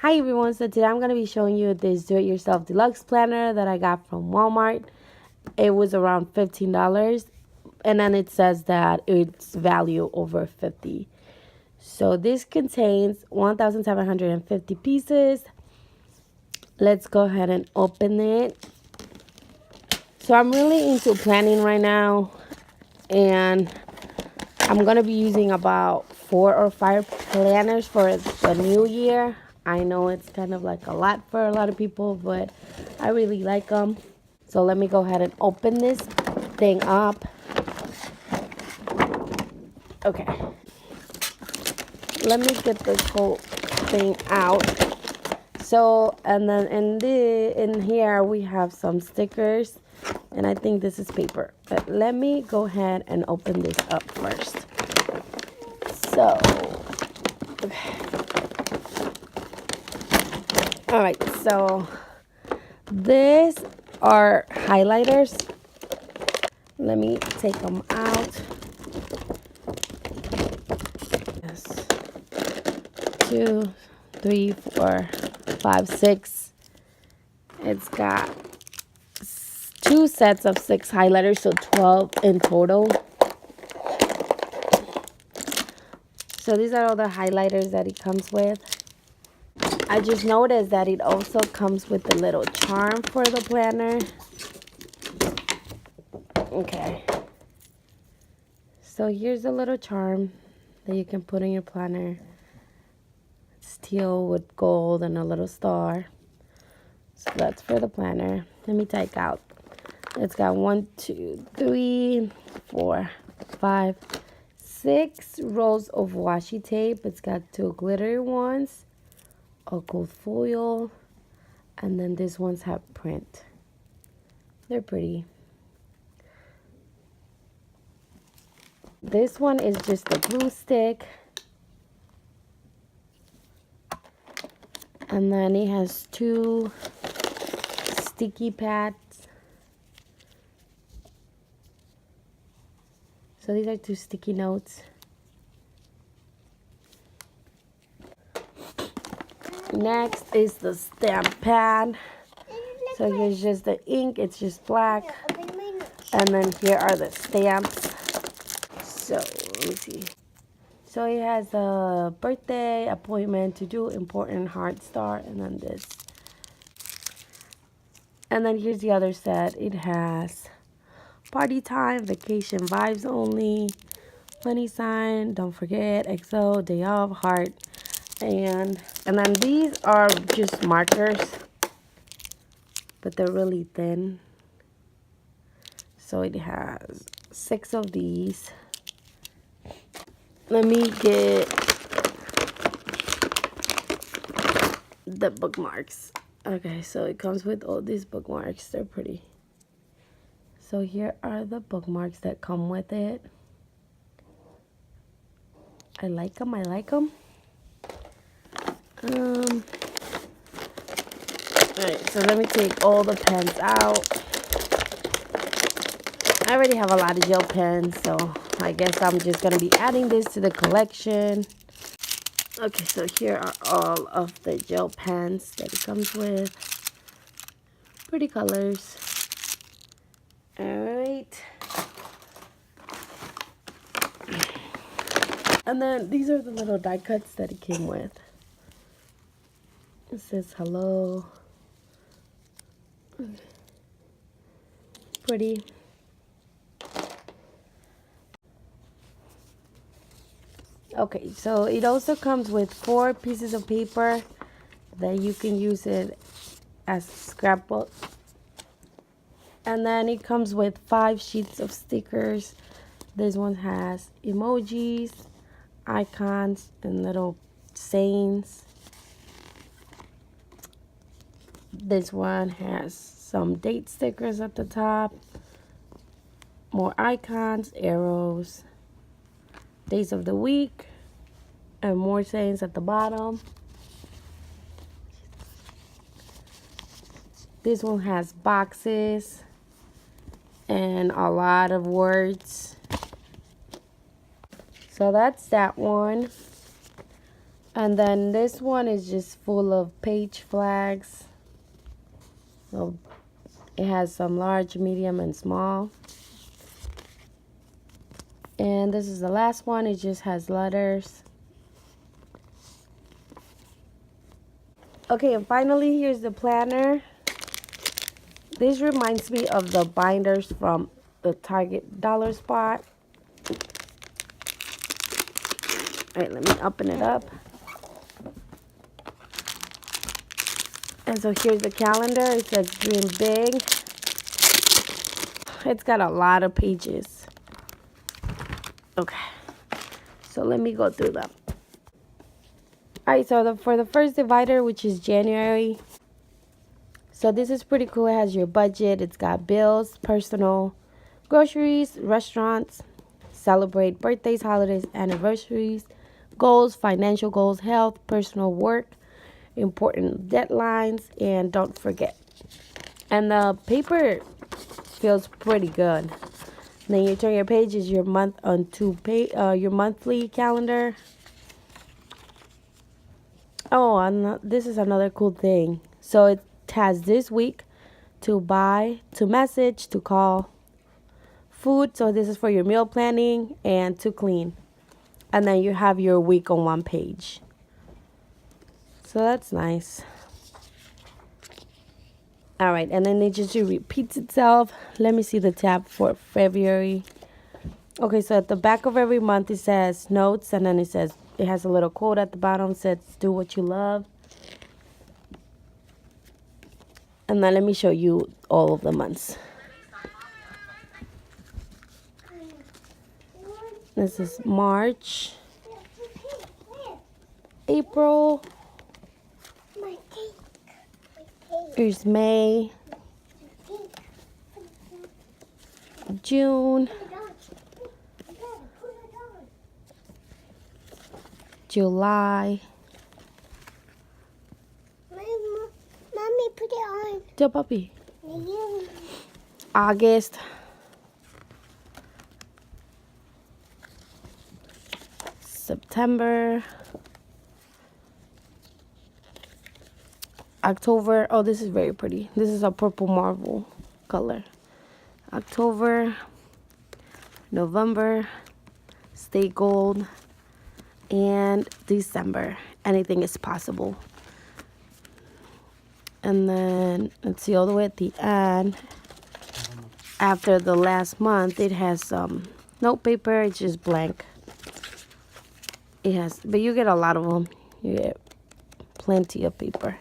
Hi everyone, so today I'm going to be showing you this do-it-yourself deluxe planner that I got from Walmart. It was around $15 and then it says that it's value over 50. So this contains 1,750 pieces. Let's go ahead and open it. So I'm really into planning right now and I'm going to be using about 4 or 5 planners for the new year. I know it's kind of like a lot for a lot of people, but I really like them. So let me go ahead and open this thing up. Okay. Let me get this whole thing out. So, and then in here we have some stickers, and I think this is paper. But let me go ahead and open this up first. So, okay. All right, so these are highlighters. Let me take them out. Yes. 2, 3, 4, 5, 6. It's got 2 sets of 6 highlighters, so 12 in total. So these are all the highlighters that it comes with. I just noticed that it also comes with a little charm for the planner. Okay. So here's a little charm that you can put in your planner. Teal with gold and a little star. So that's for the planner. Let me take out. It's got 1, 2, 3, 4, 5, 6 rolls of washi tape. It's got 2 glittery ones, a gold foil, and then these ones have print. They're pretty. This one is just a glue stick. And then it has 2 sticky pads. So these are 2 sticky notes. Next is the stamp pad. So here's just the ink, it's just black. And then here are the stamps. So let me see. So it has a birthday, appointment, to do, important, heart, star, and then this. And then here's the other set. It has party time, vacation vibes only, funny sign, don't forget, XO, day off, heart. And then these are just markers, but they're really thin. So it has 6 of these. Let me get the bookmarks. Okay, so it comes with all these bookmarks. They're pretty. So here are the bookmarks that come with it. I like them. Alright, so let me take all the pens out. I already have a lot of gel pens, so I guess I'm just going to be adding this to the collection. Okay, so here are all of the gel pens that it comes with. Pretty colors. Alright. And then these are the little die cuts that it came with. It says hello. Pretty. Okay, so it also comes with 4 pieces of paper that you can use it as a scrapbook. And then it comes with 5 sheets of stickers. This one has emojis, icons, and little sayings. This one has some date stickers at the top, more icons, arrows, days of the week, and more sayings at the bottom. This one has boxes and a lot of words. So that's that one. And then this one is just full of page flags. So it has some large, medium, and small. And this is the last one. It just has letters. Okay, and finally, here's the planner. This reminds me of the binders from the Target dollar spot. All right, let me open it up. And so here's the calendar. It says Dream Big. It's got a lot of pages. Okay, so let me go through them. All right, so for the first divider, which is January. So this is pretty cool. It has your budget. It's got bills, personal, groceries, restaurants, celebrate birthdays, holidays, anniversaries, goals, financial goals, health, personal, work, important deadlines, and don't forget. And the paper feels pretty good. Then you turn your pages, your your monthly calendar. Oh, and this is another cool thing. So it has this week to buy, to message, to call, food. So this is for your meal planning, and to clean. And then you have your week on one page. So that's nice. All right, and then it just repeats itself. Let me see the tab for February. Okay, so at the back of every month it says notes, and then it has a little quote at the bottom. It says do what you love. And then let me show you all of the months. This is March, April. Here's May, June, July. Mommy, put it on. Yo, papi. August, September, October. Oh, this is very pretty. This is a purple marble color. October, November, stay gold, and December. Anything is possible. And then let's see, all the way at the end, after the last month, it has some note paper. It's just blank. It has, but you get a lot of them. You get plenty of paper.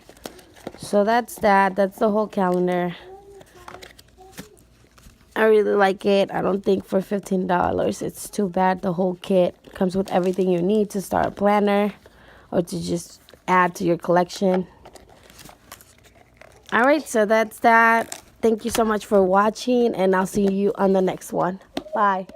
So that's that. That's the whole calendar. I really like it. I don't think for $15 it's too bad. The whole kit comes with everything you need to start a planner or to just add to your collection. All right, so that's that. Thank you so much for watching, and I'll see you on the next one. Bye.